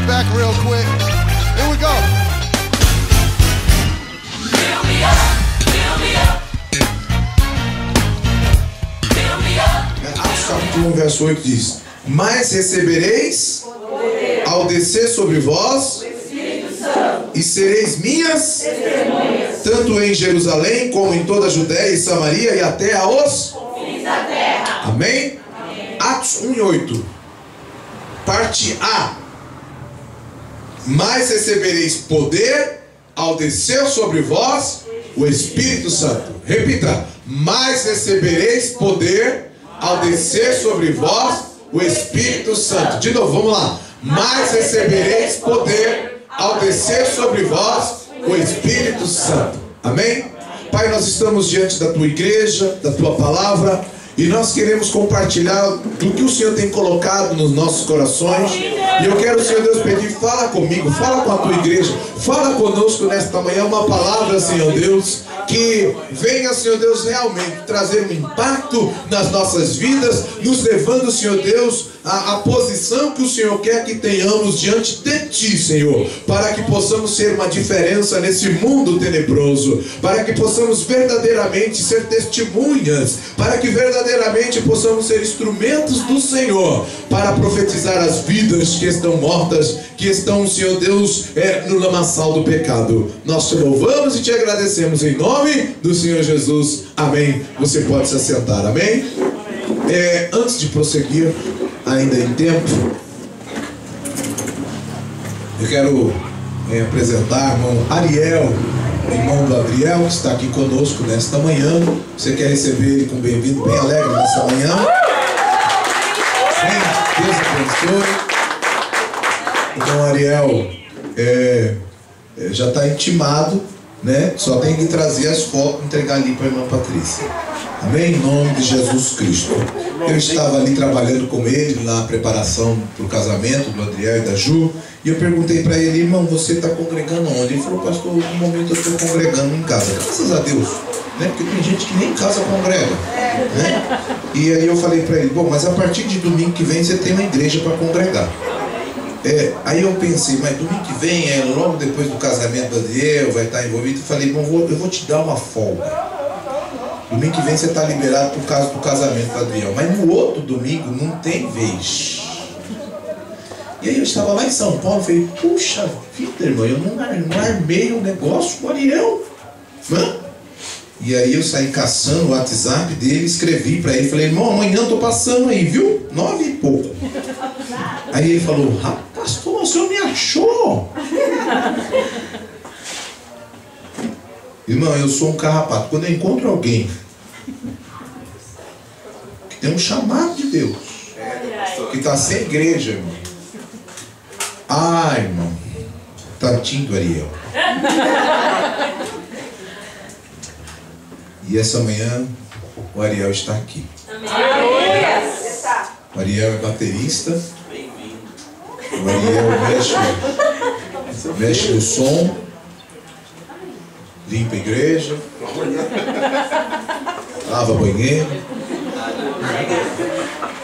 back real quick. Here we go. Fill me up, fill me up. Fill me up. Atos capítulo 1, verso 8 diz: Mas recebereis ao descer sobre vós e sereis minhas testemunhas, tanto em Jerusalém como em toda a Judéia e Samaria e até aos confins da terra. Amém? Atos 1 e 8. Parte A. Mas recebereis poder ao descer sobre vós o Espírito Santo. Repita: mas recebereis poder ao descer sobre vós o Espírito Santo. De novo, vamos lá. Mas recebereis poder ao descer sobre vós o Espírito Santo. Amém? Pai, nós estamos diante da tua igreja, da tua palavra, e nós queremos compartilhar do que o Senhor tem colocado nos nossos corações. E eu quero, Senhor Deus, pedir: fala comigo, fala com a tua igreja, fala conosco nesta manhã uma palavra, Senhor Deus, que venha, Senhor Deus, realmente trazer um impacto nas nossas vidas, nos levando, Senhor Deus, a posição que o Senhor quer que tenhamos diante de Ti, Senhor, para que possamos ser uma diferença nesse mundo tenebroso, para que possamos verdadeiramente ser testemunhas, para que verdadeiramente possamos ser instrumentos do Senhor, para profetizar as vidas que estão mortas, que estão, Senhor Deus, no lamaçal do pecado. Nós te louvamos e te agradecemos em nome do Senhor Jesus. Amém. Você pode se assentar. Amém. Antes de prosseguir, ainda em tempo, eu quero apresentar o irmão Ariel, irmão do Adriel, que está aqui conosco nesta manhã. Você quer receber ele com bem-vindo, bem alegre nessa manhã? Sim, Deus abençoe. Então, Ariel já está intimado, né? Só tem que trazer as fotos e entregar ali para a irmã Patrícia. Amém? Em nome de Jesus Cristo. Eu estava ali trabalhando com ele na preparação para o casamento do Adriel e da Ju, e eu perguntei para ele: irmão, você está congregando onde? Ele falou: pastor, no momento eu estou congregando em casa. Graças a Deus, né? Porque tem gente que nem em casa congrega, né? E aí eu falei para ele: bom, mas a partir de domingo que vem você tem uma igreja para congregar. Aí eu pensei: mas domingo que vem, logo depois do casamento do Adriel, vai estar envolvido. Eu falei: bom, eu vou te dar uma folga. Domingo que vem você está liberado por causa do casamento do Adriel, mas no outro domingo não tem vez. E aí eu estava lá em São Paulo, falei: puxa vida, irmão, eu não armei o negócio com o Ariel, né? E aí eu saí caçando o WhatsApp dele, escrevi para ele, falei: irmão, amanhã eu tô passando aí, viu? 9 e pouco. Aí ele falou: pastor, o senhor me achou? Irmão, eu sou um carrapato. Quando eu encontro alguém que tem um chamado de Deus, que está sem igreja, irmão, irmão, tadinho do Ariel. E essa manhã o Ariel está aqui. O Ariel é baterista. O Ariel mexe no som, limpa a igreja, lava banheiro,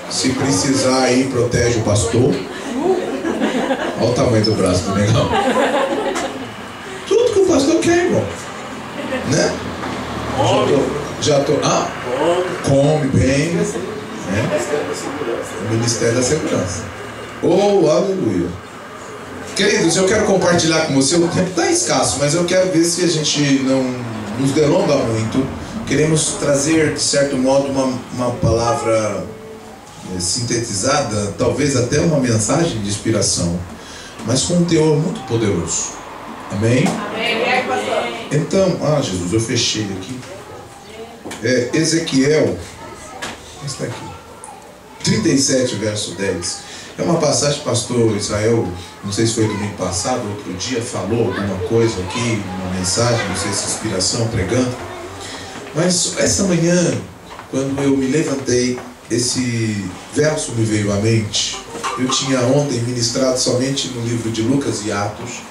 se precisar aí protege o pastor. Olha o tamanho do braço do negão. Tudo que o pastor quer, irmão, né? Come bem, né? O Ministério da Segurança. Oh, aleluia. Queridos, eu quero compartilhar com você. O tempo está escasso, mas eu quero ver se a gente não nos delonga muito. Queremos trazer, de certo modo, uma palavra sintetizada, talvez até uma mensagem de inspiração, mas com um teor muito poderoso. Amém? Amém, pastor. Então, Jesus, eu fechei aqui. Ezequiel, está aqui, 37, verso 10. É uma passagem, pastor Israel, não sei se foi domingo passado, outro dia, falou alguma coisa aqui, uma mensagem, não sei se inspiração, pregando. Mas essa manhã, quando eu me levantei, esse verso me veio à mente. Eu tinha ontem ministrado somente no livro de Lucas e Atos,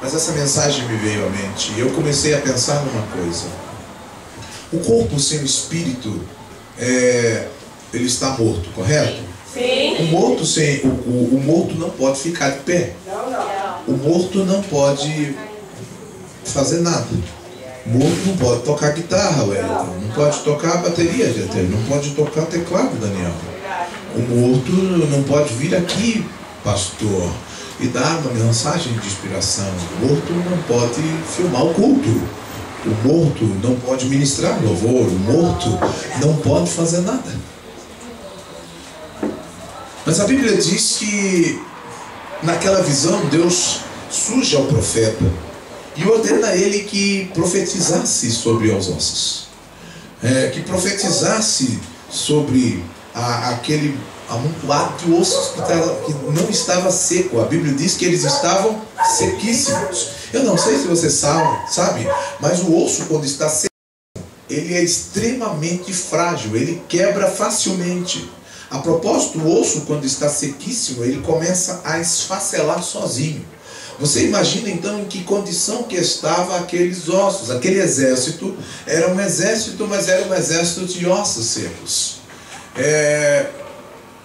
mas essa mensagem me veio à mente. E eu comecei a pensar numa coisa. O corpo sem o espírito, ele está morto, correto? Sim. O morto não pode ficar de pé. o morto não pode fazer nada. O morto não pode tocar guitarra, Wellington. Não pode tocar bateria, Dieter. Não pode tocar teclado, Daniel. O morto não pode vir aqui, pastor, e dar uma mensagem de inspiração. O morto não pode filmar o culto. O morto não pode ministrar louvor. O morto não pode fazer nada. Mas a Bíblia diz que naquela visão Deus surge ao profeta e ordena a ele que profetizasse sobre os ossos, que profetizasse sobre aquele amontoado de ossos que não estava seco. A Bíblia diz que eles estavam sequíssimos. Eu não sei se você sabe, mas o osso, quando está seco, ele é extremamente frágil, ele quebra facilmente. A propósito, o osso, quando está sequíssimo, ele começa a esfacelar sozinho. Você imagina então em que condição que estavam aqueles ossos. Aquele exército era um exército, mas era um exército de ossos secos.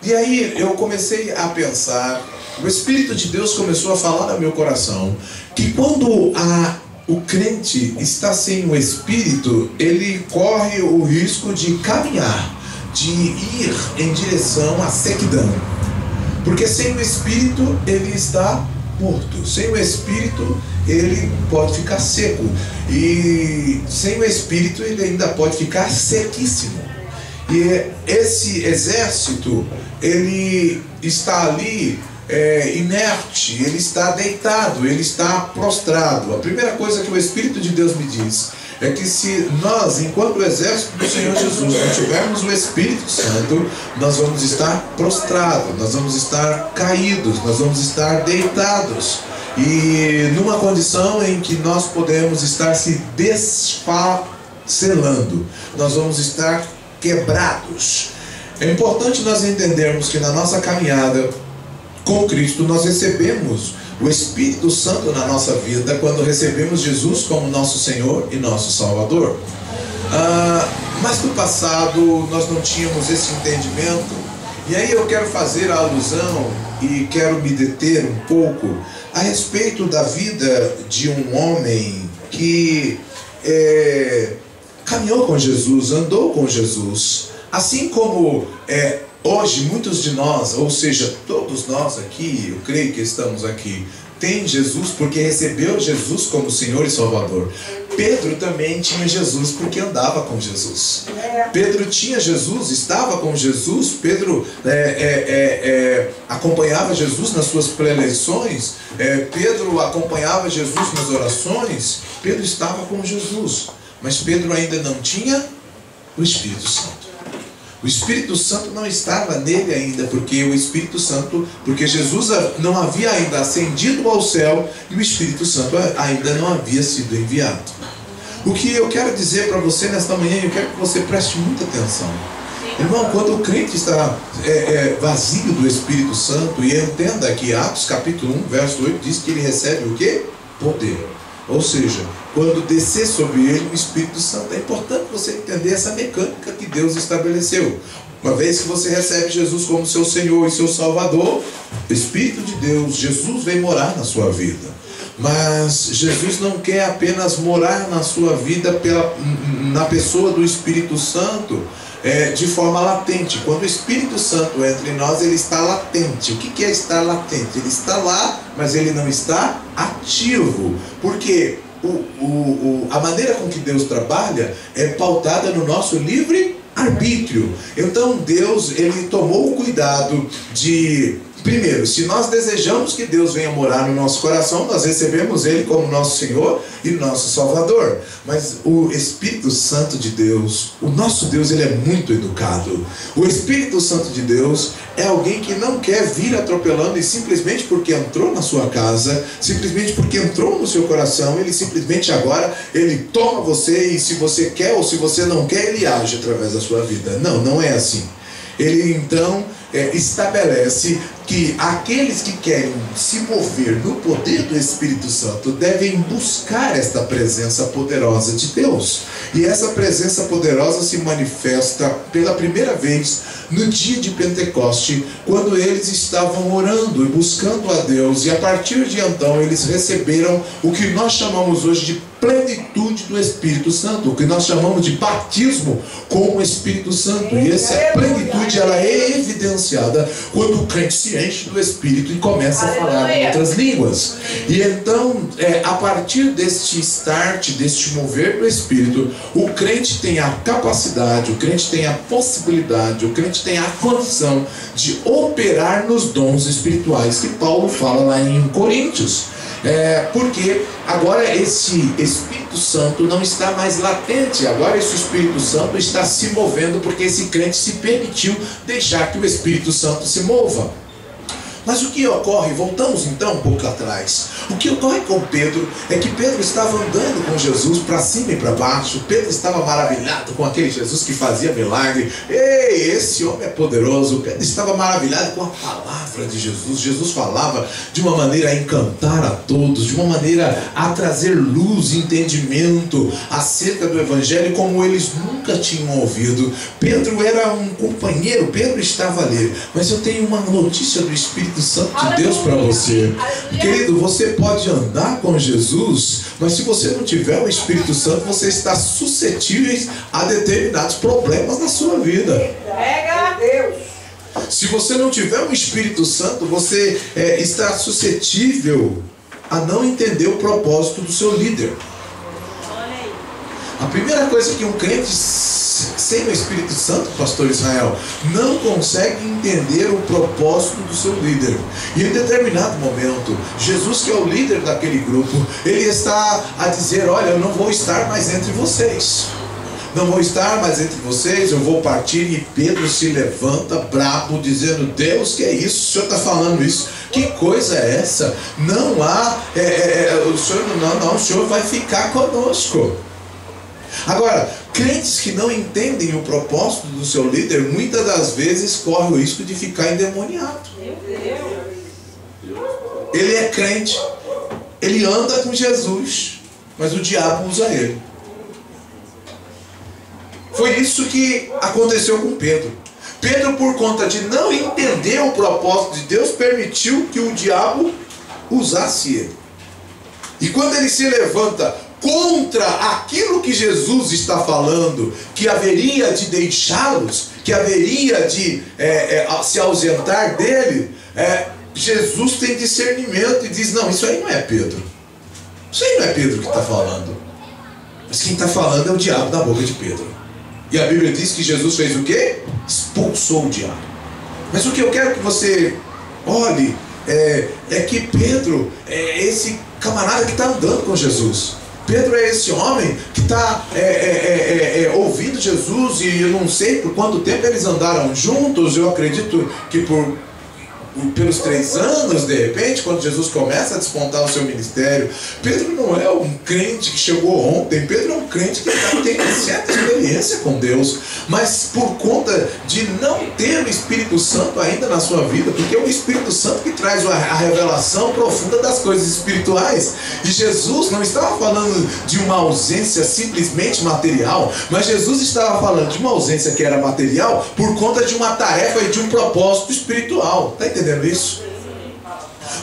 E aí eu comecei a pensar, o Espírito de Deus começou a falar no meu coração, que quando o crente está sem o Espírito, ele corre o risco de caminhar, de ir em direção à sequidão. Porque sem o Espírito ele está morto. Sem o Espírito ele pode ficar seco. E sem o Espírito ele ainda pode ficar sequíssimo. E esse exército, ele está ali inerte, ele está deitado, ele está prostrado. A primeira coisa que o Espírito de Deus me diz é que se nós, enquanto o exército do Senhor Jesus, não tivermos o Espírito Santo, nós vamos estar prostrados, nós vamos estar caídos, nós vamos estar deitados, e numa condição em que nós podemos estar se desfacelando, nós vamos estar quebrados. É importante nós entendermos que na nossa caminhada com Cristo nós recebemos o Espírito Santo na nossa vida quando recebemos Jesus como nosso Senhor e nosso Salvador. Mas no passado nós não tínhamos esse entendimento, e aí eu quero fazer a alusão e quero me deter um pouco a respeito da vida de um homem que caminhou com Jesus, andou com Jesus, assim como hoje muitos de nós, ou seja, todos nós aqui, eu creio que estamos aqui, tem Jesus porque recebeu Jesus como Senhor e Salvador. Pedro também tinha Jesus porque andava com Jesus. Pedro tinha Jesus, estava com Jesus. Pedro acompanhava Jesus nas suas preleções. Pedro acompanhava Jesus nas orações. Pedro estava com Jesus, mas Pedro ainda não tinha o Espírito Santo. O Espírito Santo não estava nele ainda, porque Jesus não havia ainda ascendido ao céu e o Espírito Santo ainda não havia sido enviado. O que eu quero dizer para você nesta manhã, eu quero que você preste muita atenção. Irmão, quando o crente está vazio do Espírito Santo, e entenda que Atos capítulo 1, verso 8 diz que ele recebe o quê? Poder. Ou seja, quando descer sobre ele o Espírito Santo. É importante você entender essa mecânica que Deus estabeleceu. Uma vez que você recebe Jesus como seu Senhor e seu Salvador, o Espírito de Deus, Jesus vem morar na sua vida. Mas Jesus não quer apenas morar na sua vida na pessoa do Espírito Santo de forma latente. Quando o Espírito Santo entra em nós, ele está latente. O que é estar latente? Ele está lá, mas ele não está ativo. Porque a maneira com que Deus trabalha é pautada no nosso livre arbítrio. Então Deus, ele tomou o cuidado de... Primeiro, se nós desejamos que Deus venha morar no nosso coração, nós recebemos Ele como nosso Senhor e nosso Salvador. Mas o Espírito Santo de Deus, o nosso Deus, Ele é muito educado. O Espírito Santo de Deus é alguém que não quer vir atropelando e simplesmente porque entrou na sua casa, simplesmente porque entrou no seu coração, Ele simplesmente agora, Ele toma você e se você quer ou se você não quer, Ele age através da sua vida. Não, não é assim. Ele então estabelece que aqueles que querem se mover no poder do Espírito Santo devem buscar esta presença poderosa de Deus. E essa presença poderosa se manifesta pela primeira vez no dia de Pentecoste, quando eles estavam orando e buscando a Deus, e a partir de então eles receberam o que nós chamamos hoje de plenitude do Espírito Santo, o que nós chamamos de batismo com o Espírito Santo. E essa plenitude, ela é evidenciada quando o crente se enche do Espírito e começa a falar em outras línguas. E então, a partir deste start, deste mover do Espírito, o crente tem a capacidade, o crente tem a possibilidade, o crente tem a condição de operar nos dons espirituais que Paulo fala lá em Coríntios. Porque agora esse Espírito Santo não está mais latente, agora esse Espírito Santo está se movendo, porque esse crente se permitiu deixar que o Espírito Santo se mova. Mas o que ocorre, voltamos então um pouco atrás, o que ocorre com Pedro é que Pedro estava andando com Jesus para cima e para baixo. Pedro estava maravilhado com aquele Jesus que fazia milagre. Ei, esse homem é poderoso. Pedro estava maravilhado com a palavra de Jesus. Jesus falava de uma maneira a encantar a todos, de uma maneira a trazer luz e entendimento acerca do Evangelho como eles nunca tinham ouvido. Pedro era um companheiro, Pedro estava ali. Mas eu tenho uma notícia do Espírito Santo de Deus para você. Querido, você pode andar com Jesus, mas se você não tiver o Espírito Santo, você está suscetível a determinados problemas na sua vida. Pega a Deus. Se você não tiver o Espírito Santo, você está suscetível a não entender o propósito do seu líder. A primeira coisa que um crente sem o Espírito Santo, pastor Israel, não consegue entender o propósito do seu líder. E em determinado momento, Jesus, que é o líder daquele grupo, ele está a dizer: olha, eu não vou estar mais entre vocês. Não vou estar mais entre vocês, eu vou partir. E Pedro se levanta brabo, dizendo: Deus, que é isso? O senhor está falando isso? Que coisa é essa? Não há, o senhor não, o senhor vai ficar conosco. Agora, crentes que não entendem o propósito do seu líder, muitas das vezes correm o risco de ficar endemoniado. Ele é crente, ele anda com Jesus, mas o diabo usa ele. Foi isso que aconteceu com Pedro. Pedro, por conta de não entender o propósito de Deus, permitiu que o diabo usasse ele. E quando ele se levanta contra aquilo que Jesus está falando, que haveria de deixá-los, que haveria de se ausentar dele, Jesus tem discernimento e diz: não, isso aí não é Pedro. Isso aí não é Pedro que está falando. Mas quem está falando é o diabo da boca de Pedro. E a Bíblia diz que Jesus fez o quê? Expulsou o diabo. Mas o que eu quero que você olhe é que Pedro é esse camarada que está andando com Jesus. Pedro é esse homem que está ouvindo Jesus, e eu não sei por quanto tempo eles andaram juntos. Eu acredito que pelos 3 anos, de repente, quando Jesus começa a despontar o seu ministério. Pedro não é um crente que chegou ontem. Pedro é um crente que já tem certa experiência com Deus, mas por conta de não ter o Espírito Santo ainda na sua vida, porque é o Espírito Santo que traz a revelação profunda das coisas espirituais. E Jesus não estava falando de uma ausência simplesmente material, mas Jesus estava falando de uma ausência que era material por conta de uma tarefa e de um propósito espiritual. Está entendendo isso?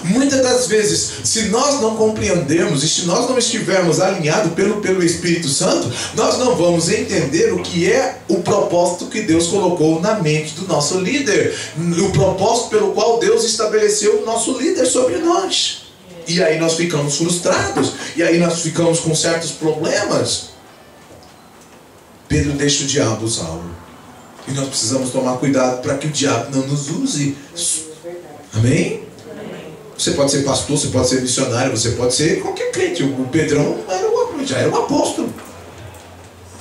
Muitas das vezes, se nós não compreendermos e se nós não estivermos alinhados pelo Espírito Santo, nós não vamos entender o que é o propósito que Deus colocou na mente do nosso líder, o propósito pelo qual Deus estabeleceu o nosso líder sobre nós. E aí nós ficamos frustrados, e aí nós ficamos com certos problemas. Pedro deixa o diabo usá-lo, e nós precisamos tomar cuidado para que o diabo não nos use. Amém? Você pode ser pastor, você pode ser missionário, você pode ser qualquer crente. O Pedrão já era um apóstolo,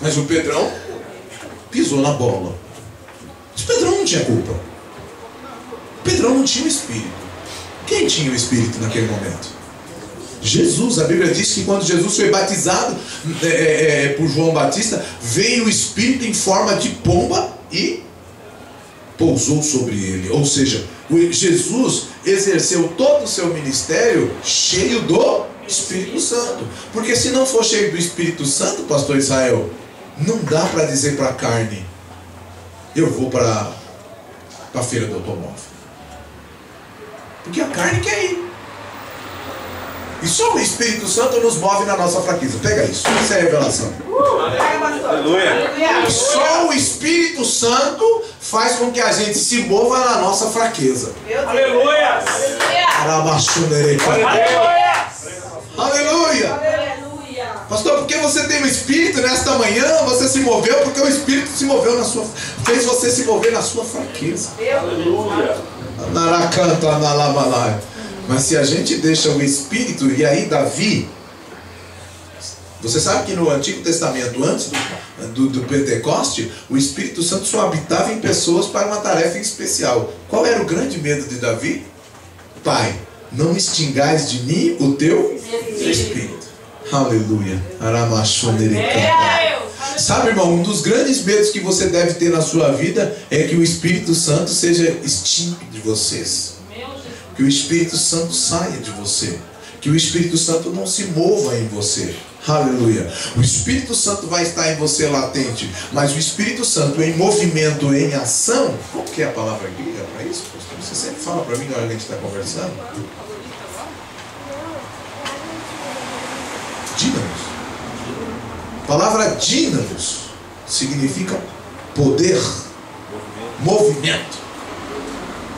mas o Pedrão pisou na bola. Mas o Pedrão não tinha culpa. O Pedrão não tinha o Espírito. Quem tinha o Espírito naquele momento? Jesus. A Bíblia diz que quando Jesus foi batizado por João Batista, veio o Espírito em forma de pomba e pousou sobre ele. Ou seja, Jesus exerceu todo o seu ministério cheio do Espírito Santo. Porque se não for cheio do Espírito Santo, pastor Israel, não dá para dizer para a carne: eu vou para a feira do automóvel. Porque a carne quer ir. E só o Espírito Santo nos move na nossa fraqueza. Pega isso, isso é revelação. Aleluia. Só o Espírito Santo faz com que a gente se mova na nossa fraqueza. Aleluia. Aleluia. Pastor, porque você tem o Espírito nesta manhã, você se moveu porque o Espírito se moveu na sua, fez você se mover na sua fraqueza. Aleluia. Mas se a gente deixa o Espírito, e aí Davi, você sabe que no Antigo Testamento, antes do Pentecoste, o Espírito Santo só habitava em pessoas para uma tarefa especial. Qual era o grande medo de Davi? Pai, não extingais de mim o teu Espírito. Aleluia. Sabe, irmão, um dos grandes medos que você deve ter na sua vida é que o Espírito Santo seja extinto de vocês. Que o Espírito Santo saia de você. Que o Espírito Santo não se mova em você. Aleluia. O Espírito Santo vai estar em você latente, mas o Espírito Santo em movimento, em ação. Qual que é a palavra grega para isso, pastor? Você sempre fala para mim na hora que a gente está conversando. Dínamos. A palavra dínamos significa poder, movimento.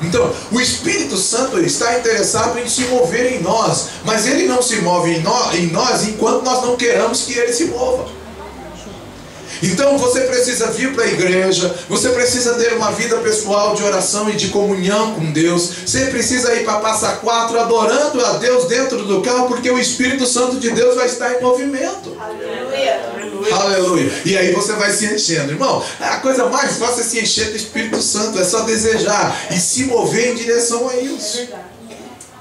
Então, o Espírito Santo está interessado em se mover em nós, mas Ele não se move em nós enquanto nós não queramos que Ele se mova. Então você precisa vir para a igreja, você precisa ter uma vida pessoal de oração e de comunhão com Deus, você precisa ir para Passa Quatro adorando a Deus dentro do carro, porque o Espírito Santo de Deus vai estar em movimento. Aleluia. Aleluia. E aí você vai se enchendo. Irmão, a coisa mais fácil é se encher do Espírito Santo. É só desejar e se mover em direção a isso.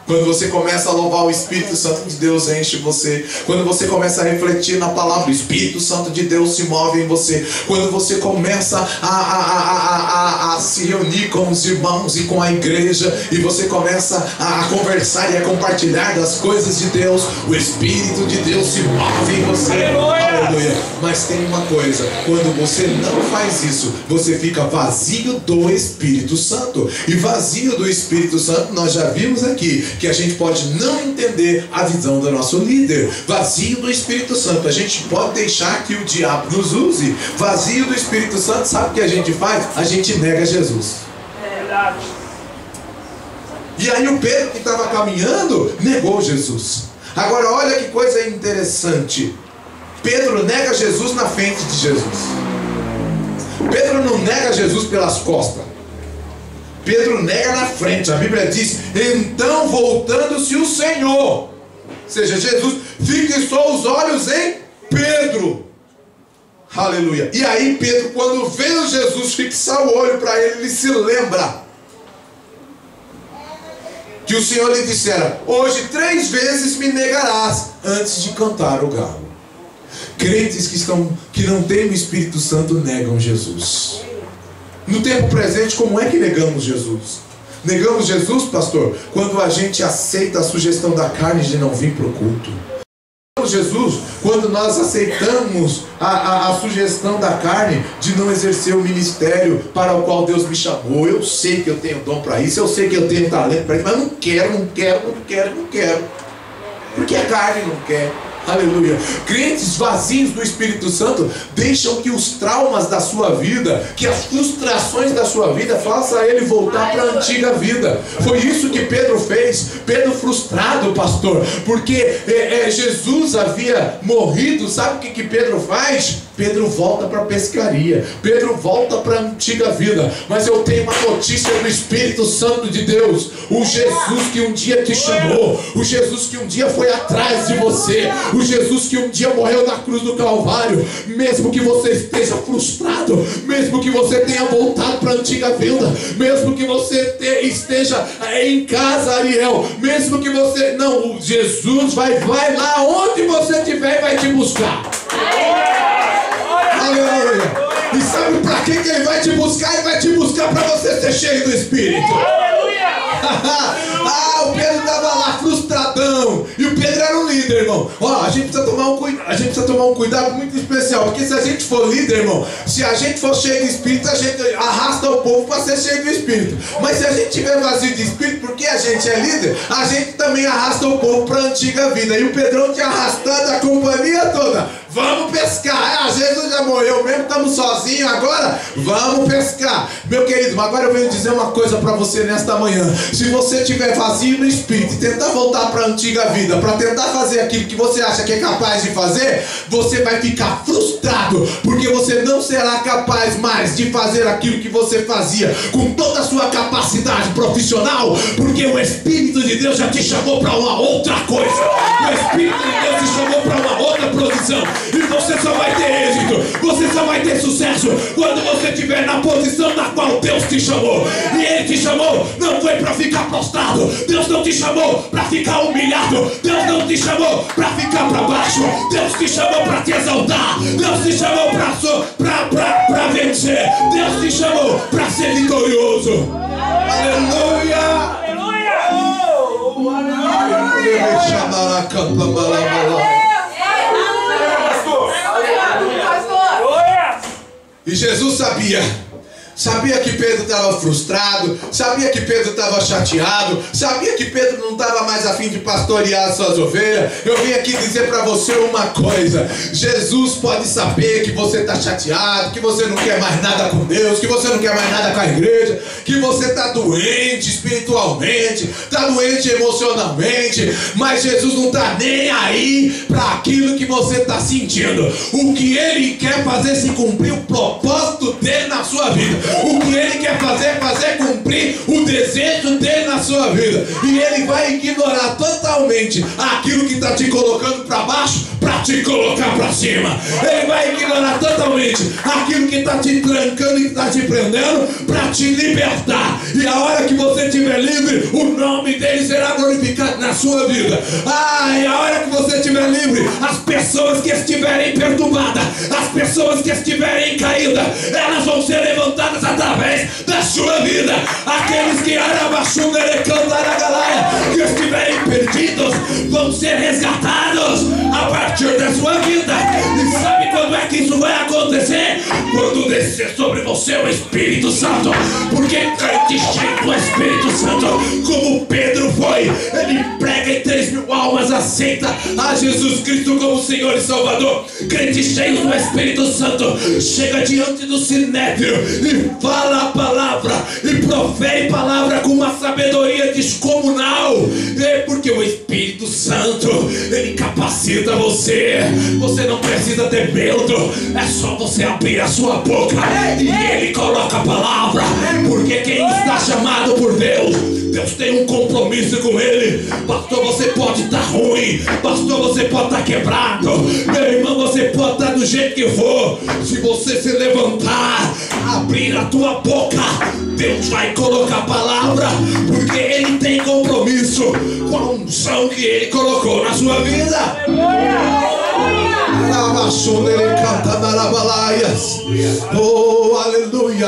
Quando você começa a louvar o Espírito Santo de Deus enche você. Quando você começa a refletir na palavra, o Espírito Santo de Deus se move em você. Quando você começa a se reunir com os irmãos e com a igreja, e você começa a conversar e a compartilhar das coisas de Deus, o Espírito de Deus se move em você. Aleluia. Mas tem uma coisa: quando você não faz isso, você fica vazio do Espírito Santo. E vazio do Espírito Santo, nós já vimos aqui que a gente pode não entender a visão do nosso líder. Vazio do Espírito Santo, a gente pode deixar que o diabo nos use. Vazio do Espírito Santo, sabe o que a gente faz? A gente nega Jesus. É verdade. E aí o Pedro, que estava caminhando, negou Jesus. Agora olha que coisa interessante. Pedro nega Jesus na frente de Jesus. Pedro não nega Jesus pelas costas. Pedro nega na frente. A Bíblia diz: então voltando-se o Senhor, ou seja, Jesus, fixou os olhos em Pedro. Aleluia. E aí Pedro, quando vê Jesus fixar o olho para ele, ele se lembra que o Senhor lhe dissera: hoje 3 vezes me negarás antes de cantar o galo. Crentes que não têm o Espírito Santo negam Jesus. No tempo presente, como é que negamos Jesus? Negamos Jesus, pastor, quando a gente aceita a sugestão da carne de não vir para o culto. Negamos Jesus quando nós aceitamos a sugestão da carne de não exercer o ministério para o qual Deus me chamou. Eu sei que eu tenho dom para isso, eu sei que eu tenho talento para isso, mas não quero. Porque a carne não quer. Aleluia. Crentes vazios do Espírito Santo deixam que os traumas da sua vida, que as frustrações da sua vida façam ele voltar para a antiga vida. Foi isso que Pedro fez. Pedro frustrado, pastor, porque Jesus havia morrido. Sabe o que Pedro faz? Pedro volta para a pescaria. Pedro volta para a antiga vida. Mas eu tenho uma notícia do Espírito Santo de Deus. O Jesus que um dia te chamou, o Jesus que um dia foi atrás de você, o Jesus que um dia morreu na cruz do Calvário. Mesmo que você esteja frustrado, mesmo que você tenha voltado para a antiga vida, mesmo que você esteja em casa, Ariel, mesmo que você não, Jesus vai lá onde você estiver e vai te buscar. Aleluia. E sabe para que ele vai te buscar? Ele vai te buscar para você ser cheio do Espírito. O Pedro estava lá frustradão. E o Pedro era um líder, irmão. A gente precisa tomar um cuidado muito especial. Porque se a gente for líder, irmão, se a gente for cheio do Espírito, a gente arrasta o povo para ser cheio do Espírito. Mas se a gente tiver vazio de Espírito, porque a gente é líder, a gente também arrasta o povo para a antiga vida. E o Pedrão tinha arrastado a companhia toda. Vamos pescar. Jesus já morreu mesmo, estamos sozinhos agora. Vamos pescar. Meu querido, agora eu venho dizer uma coisa para você nesta manhã. Se você estiver vazio no Espírito e tentar voltar para a antiga vida, para tentar fazer aquilo que você acha que é capaz de fazer, você vai ficar frustrado, porque você não será capaz mais de fazer aquilo que você fazia com toda a sua capacidade profissional, porque o Espírito de Deus já te chamou para uma outra coisa. O Espírito de Deus te chamou para uma outra posição. E você só vai ter êxito, você só vai ter sucesso quando você estiver na posição na qual Deus te chamou. E Ele te chamou não foi para ficar prostrado. Deus não te chamou para ficar humilhado. Deus não te chamou para ficar para baixo. Deus te chamou para te exaltar. Deus te chamou para vencer. Deus te chamou para ser vitorioso. Aleluia! E Jesus sabia que Pedro estava frustrado, sabia que Pedro estava chateado, sabia que Pedro não estava mais a fim de pastorear as suas ovelhas. Eu vim aqui dizer para você uma coisa: Jesus pode saber que você está chateado, que você não quer mais nada com Deus, que você não quer mais nada com a igreja, que você está doente espiritualmente, está doente emocionalmente, mas Jesus não está nem aí para aquilo que você está sentindo. O que Ele quer fazer se cumprir o propósito dele na sua vida. O que Ele quer fazer é fazer cumprir o desejo dele na sua vida. E Ele vai ignorar totalmente aquilo que está te colocando para baixo para te colocar para cima. Ele vai ignorar totalmente aquilo que está te trancando e está te prendendo para te libertar. E a hora que você estiver livre, o nome dele será glorificado na sua vida. E a hora que você estiver livre, as pessoas que estiverem perturbadas, as pessoas que estiverem caídas, elas vão ser levantadas através da sua vida. Aqueles que que estiverem perdidos vão ser resgatados a partir da sua vida. E sabe quando é que isso vai acontecer? Quando descer sobre você o Espírito Santo. Porque crente cheio do Espírito Santo, como Pedro foi, ele prega e 3.000 almas aceita a Jesus Cristo como Senhor e Salvador. Crente cheio do Espírito Santo chega diante do sinédrio e fala a palavra e profere palavra com uma sabedoria descomunal. Porque o Espírito Santo, ele capacita você. Você não precisa ter medo, é só você abrir a sua boca e ele coloca a palavra. Porque quem está chamado por Deus, Deus tem um compromisso com ele. Pastor, você pode estar ruim, pastor, você pode estar quebrado, meu irmão, você pode estar do jeito que for. Se você se levantar, abrir a tua boca, Deus vai colocar a palavra, porque ele tem compromisso com a unção que ele colocou na sua vida. Oh, aleluia.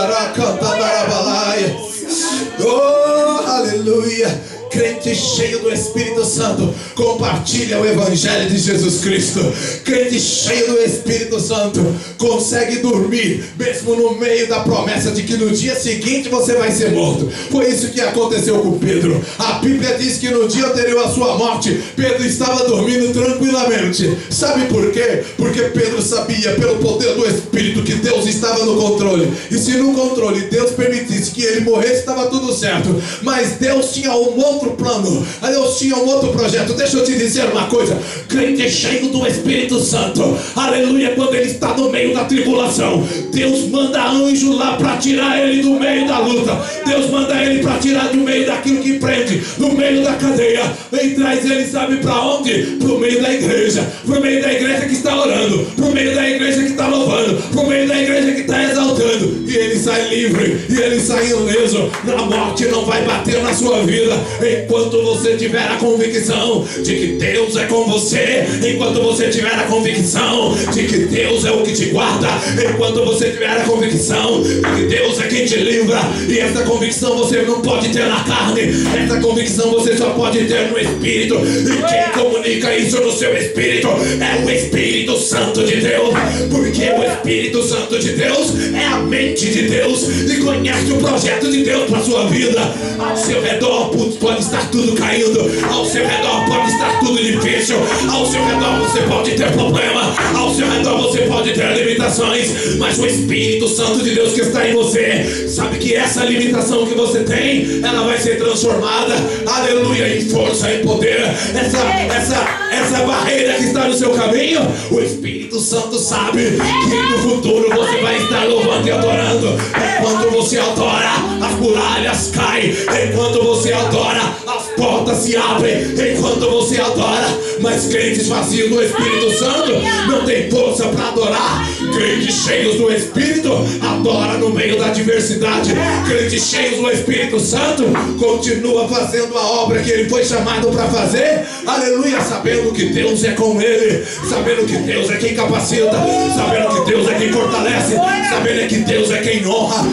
Oh, aleluia. Crente cheio do Espírito Santo compartilha o Evangelho de Jesus Cristo. Crente cheio do Espírito Santo consegue dormir mesmo no meio da promessa de que no dia seguinte você vai ser morto. Foi isso que aconteceu com Pedro. A Bíblia diz que no dia anterior à sua morte, Pedro estava dormindo tranquilamente. Sabe por quê? Porque Pedro sabia pelo poder do Espírito que Deus estava no controle. E se no controle Deus permitisse que ele morresse, estava tudo certo. Mas Deus tinha um outro plano, Deus tinha um outro projeto. Deixa eu te dizer uma coisa: crente cheio do Espírito Santo, aleluia, quando ele está no meio da tribulação, Deus manda anjo lá para tirar ele do meio da luta. Deus manda ele para tirar do meio daquilo que prende, no meio da cadeia, e traz ele, sabe para onde? Para o meio da igreja, para o meio da igreja que está orando, para o meio da igreja que está louvando, para o meio da igreja que está exaltando, e ele sai livre, e ele sai ileso. A morte não vai bater na sua vida Enquanto você tiver a convicção de que Deus é com você, enquanto você tiver a convicção de que Deus é o que te guarda, enquanto você tiver a convicção de que Deus é quem te livra, e essa convicção você não pode ter na carne, essa convicção você só pode ter no Espírito, e quem comunica isso no seu Espírito é o Espírito Santo de Deus, porque o Espírito Santo de Deus é a mente de Deus e conhece o projeto de Deus para a sua vida. Ao seu redor pode estar tudo caindo, ao seu redor pode estar tudo difícil, ao seu redor você pode ter problema, ao seu redor você pode ter limitações, mas o Espírito Santo de Deus que está em você sabe que essa limitação que você tem, ela vai ser transformada, aleluia, em força, em poder. Essa barreira que está no seu caminho, o Espírito Santo sabe que no futuro você vai estar louvando e adorando. Enquanto você adora, as muralhas caem. Enquanto você adora, as portas se abrem. Enquanto você adora, mas crentes vazios do Espírito Santo não tem força para adorar. Crentes cheios do Espírito adora no meio da adversidade. Crentes cheios do Espírito Santo continua fazendo a obra que ele foi chamado para fazer, aleluia, sabendo que Deus é com ele, sabendo que Deus é quem capacita, sabendo que Deus é quem fortalece, sabendo que Deus é quem honra.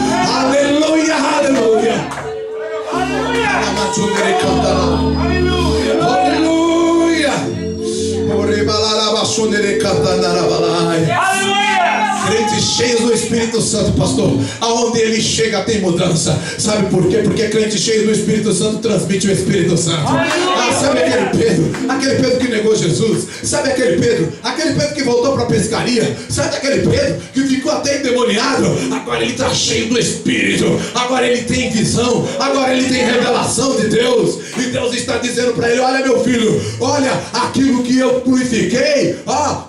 Aleluia, aleluia, crentes cheios do Espírito Santo, pastor, aonde ele chega tem mudança. Sabe por quê? Porque crente cheio do Espírito Santo transmite o Espírito Santo. Sabe aquele Pedro que negou Jesus? Sabe aquele Pedro que voltou para a pescaria? Sabe aquele Pedro que ficou até endemoniado? Agora ele está cheio do Espírito, agora ele tem visão, agora ele tem revelação de Deus, e Deus está dizendo para ele: olha, meu filho, olha, aquilo que eu purifiquei,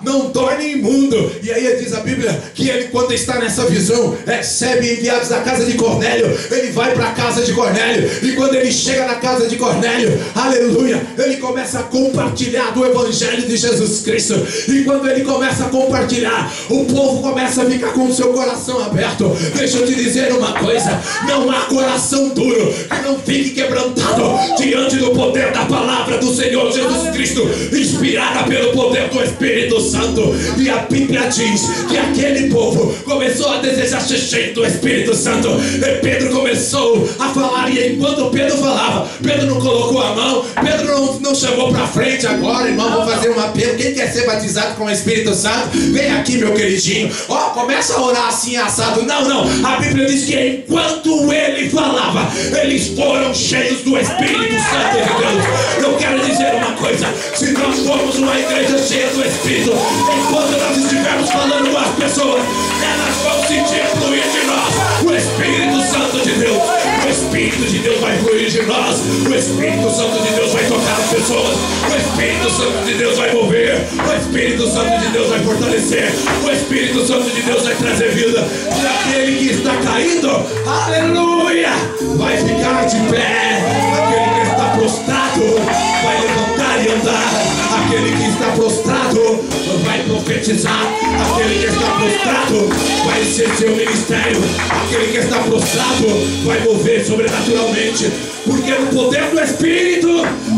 não torne imundo. E aí diz a Bíblia que ele, quando está nessa visão, recebe enviados da casa de Cornélio. Ele vai para a casa de Cornélio, e quando ele chega na casa de Cornélio, aleluia, ele começa a compartilhar do Evangelho de Jesus Cristo. E quando ele começa a compartilhar, o povo começa a ficar com o seu coração aberto. Deixa eu te dizer uma coisa: não há coração duro que não fique quebrantado diante do poder da palavra do Senhor Jesus Cristo, inspirada pelo poder do Espírito Santo. E a Bíblia diz que aquele povo começou a desejar ser cheio do Espírito Santo. E Pedro começou a falar, e enquanto Pedro falava, Pedro não colocou a mão, Pedro não chamou para frente: agora, irmão, vou fazer um apelo, quem quer ser batizado com o Espírito Santo, vem aqui, meu queridinho, começa a orar assim assado. Não, a Bíblia diz que enquanto ele falava, eles foram cheios do Espírito Santo de Deus. Eu quero dizer uma coisa: se nós formos uma igreja cheia do Espírito, enquanto nós estivermos falando com as pessoas, elas vão sentir fluir de nós o Espírito Santo de Deus. O Espírito de Deus vai fluir de nós, o Espírito Santo de Deus vai tocar as pessoas, o Espírito Santo de Deus vai mover, o Espírito Santo de Deus vai fortalecer, o Espírito Santo de Deus vai trazer vida. E aquele que está caído, aleluia, vai ficar de pé. Aquele que está prostrado vai levantar e andar. Aquele que está prostrado vai profetizar. Aquele que está prostrado vai exercer o ministério. Aquele que está prostrado vai mover sobrenaturalmente, porque no poder do Espírito,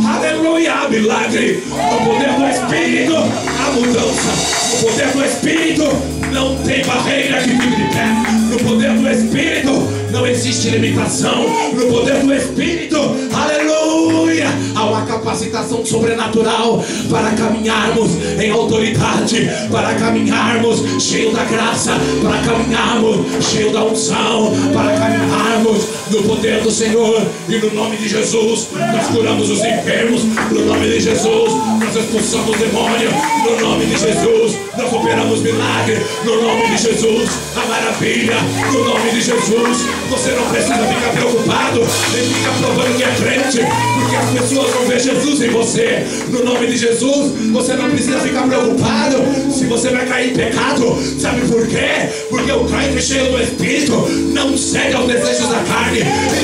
aleluia, há milagre. No poder do Espírito há mudança. No poder do Espírito não tem barreira que fique de pé. No poder do Espírito não existe limitação. No poder do Espírito, aleluia, há uma capacitação sobrenatural para caminharmos em autoridade, para caminharmos cheio da graça, para caminharmos cheio da unção, para caminharmos no poder do Senhor. E no nome de Jesus nós curamos os enfermos, no nome de Jesus nós expulsamos demônio, no nome de Jesus nós operamos milagre, no nome de Jesus a maravilha, no nome de Jesus. Você não precisa ficar preocupado em ficar provando que é crente, porque as pessoas vão ver Jesus em você. No nome de Jesus, você não precisa ficar preocupado se você vai cair em pecado. Sabe por quê? Porque o crente cheio do Espírito não segue aos desejos da carne,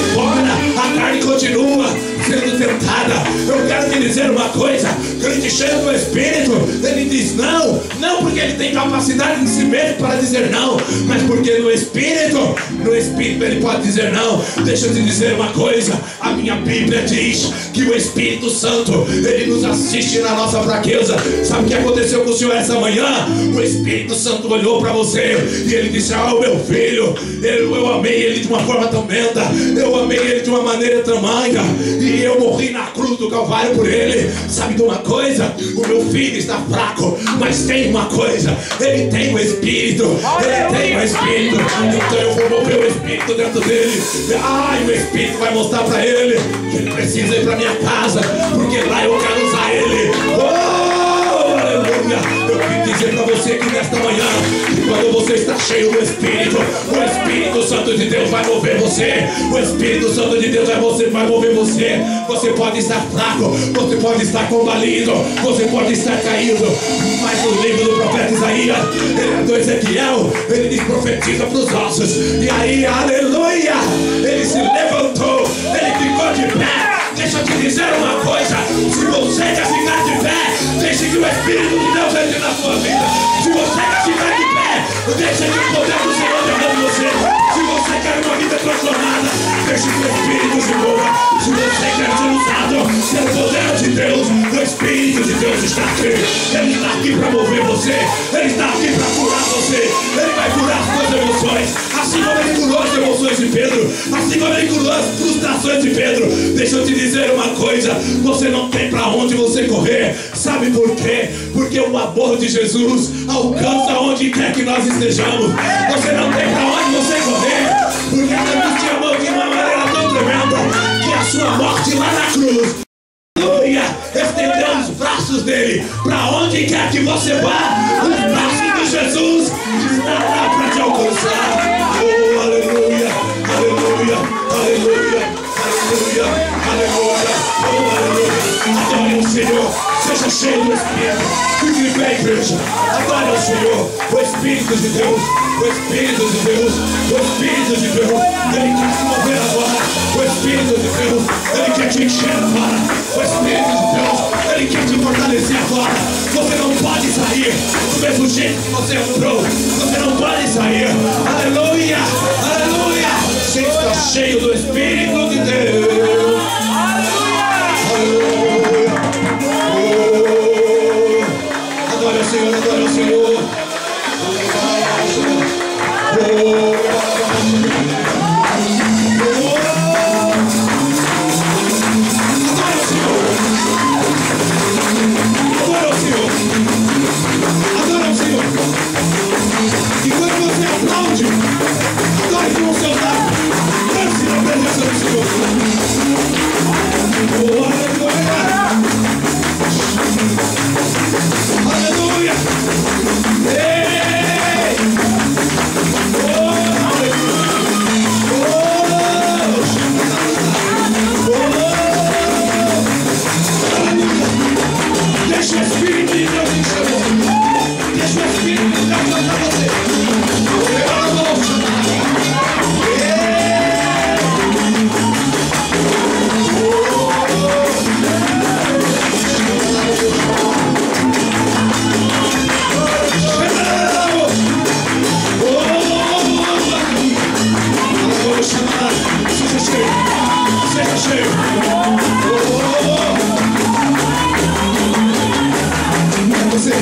embora a carne continua sendo tentada. Eu quero te dizer uma coisa: crente cheio do Espírito, ele diz não, não porque ele tem capacidade em si mesmo para dizer não, mas porque no Espírito no Espírito ele pode dizer não. Deixa eu te dizer uma coisa, a minha Bíblia diz que o Espírito Santo, ele nos assiste na nossa fraqueza. Sabe o que aconteceu com o Senhor essa manhã? O Espírito Santo olhou para você e ele disse: ah, meu filho, eu amei ele de uma forma tremenda, eu amei ele de uma maneira tamanha, e eu morri na cruz do Calvário por ele. Sabe de uma coisa? O meu filho está fraco, mas tem uma coisa, ele tem o Espírito, ele tem o Espírito. Então eu vou mover o Espírito dentro dele. Ai, o Espírito vai mostrar para ele que ele precisa ir para minha casa, porque lá eu quero usar ele. Oh, aleluia. Eu quero dizer para você que nesta manhã, que quando você está cheio do Espírito, o Espírito Santo de Deus vai mover você. O Espírito Santo de Deus vai mover você. Você pode estar fraco, você pode estar combalido, você pode estar caído, mas no livro do profeta Isaías, do Ezequiel, ele diz: profetiza para os ossos. E aí, aleluia, ele se levantou, ele ficou de pé. Deixa eu te dizer uma coisa, se você quer ficar de pé, deixe que o Espírito de Deus entre na sua vida. Se você quer ficar de pé, deixe que o poder do Senhor derrame você. Se você quer uma vida transformada, deixe que o Espírito se mova. Se você quer ser usado pelo poder de Deus, o Espírito de Deus está aqui. Ele está aqui para mover você, ele está aqui para curar você. Ele vai curar as suas emoções, assim como ele curou as emoções de Pedro, assim como ele curou as frustrações de Pedro. Deixa eu te dizer uma coisa, você não tem para onde você correr. Sabe por quê? Porque o amor de Jesus alcança onde quer que nós estejamos. Você não tem para onde você correr, porque Deus te amou de uma maneira tão tremenda que a sua morte lá na cruz, aleluia, estendeu os braços dele para onde quer que você vá. Os braços de Jesus estão lá para te alcançar. Oh, aleluia, aleluia, aleluia, aleluia, aleluia, oh, aleluia. Adore o Senhor, seja cheio do Espírito. Fique de pé, igreja. Adore o Senhor, o Espírito de Deus, o Espírito de Deus, o Espírito de Deus. Ele quer se mover agora. O Espírito de Deus, ele quer te encher agora. O Espírito de Deus, ele quer te fortalecer agora. Você não pode sair do mesmo jeito que você entrou. Você não pode sair. Aleluia, aleluia. Você está cheio do Espírito de Deus. Aleluia. Adore o Senhor, adore o Senhor. E quando você aplaude, adore com o seu lado. Dance na presença do Senhor. Oh, aleluia. Aleluia. Ei. Oh, aleluia. Oh. Deixa o Espírito de Deus encher você. Deixa o Espírito de Deus tocar você. Seja cheio. Você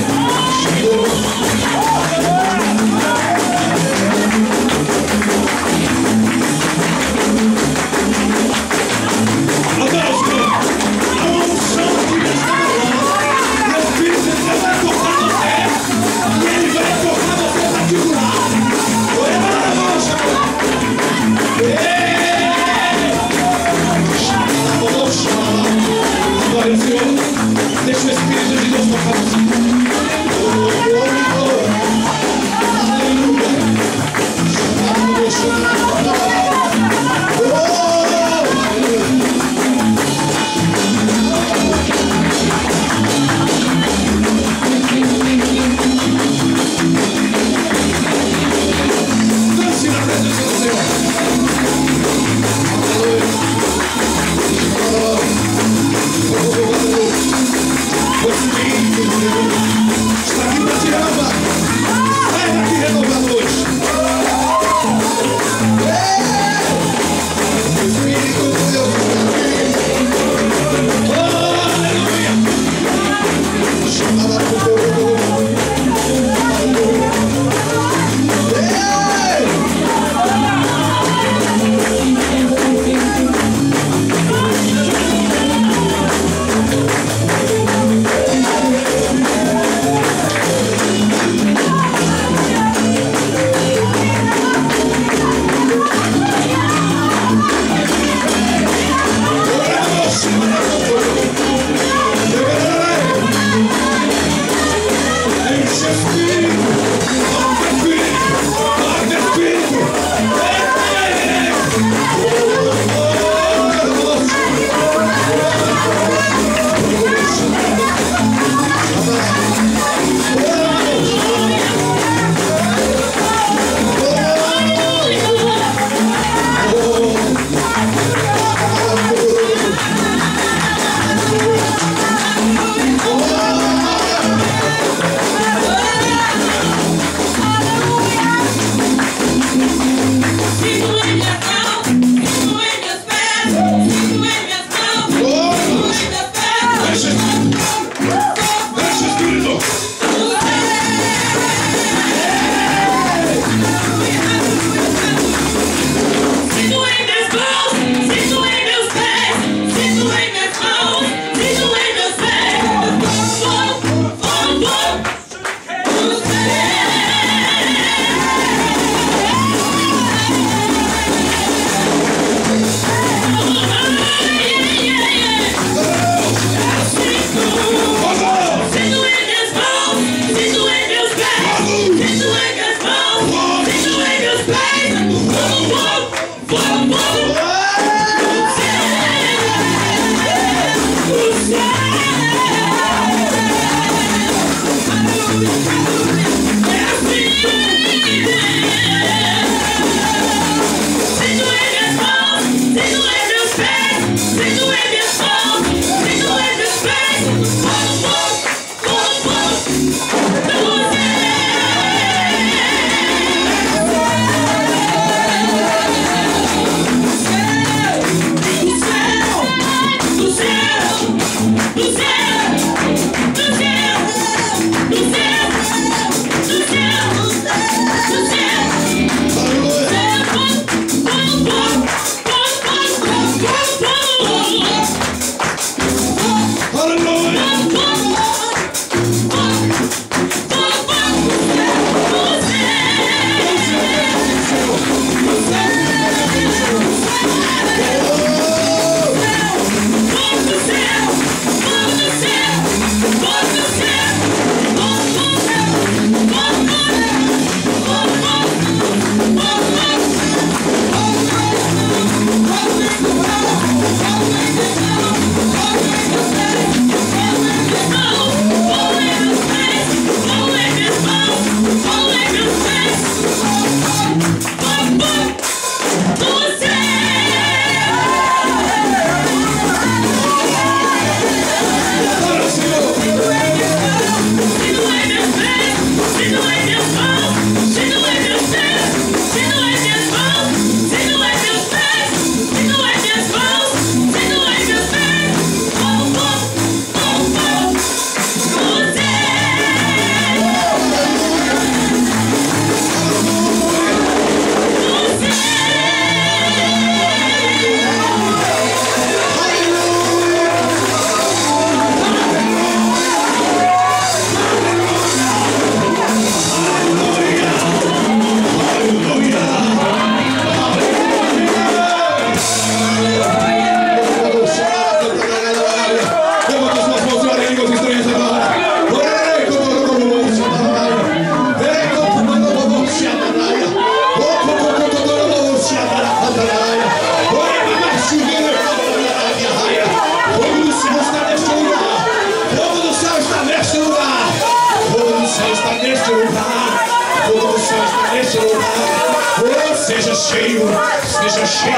cheio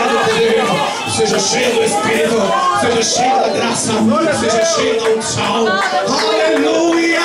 do poder, seja cheio do Espírito, seja cheio da graça, seja cheio da unção. Aleluia!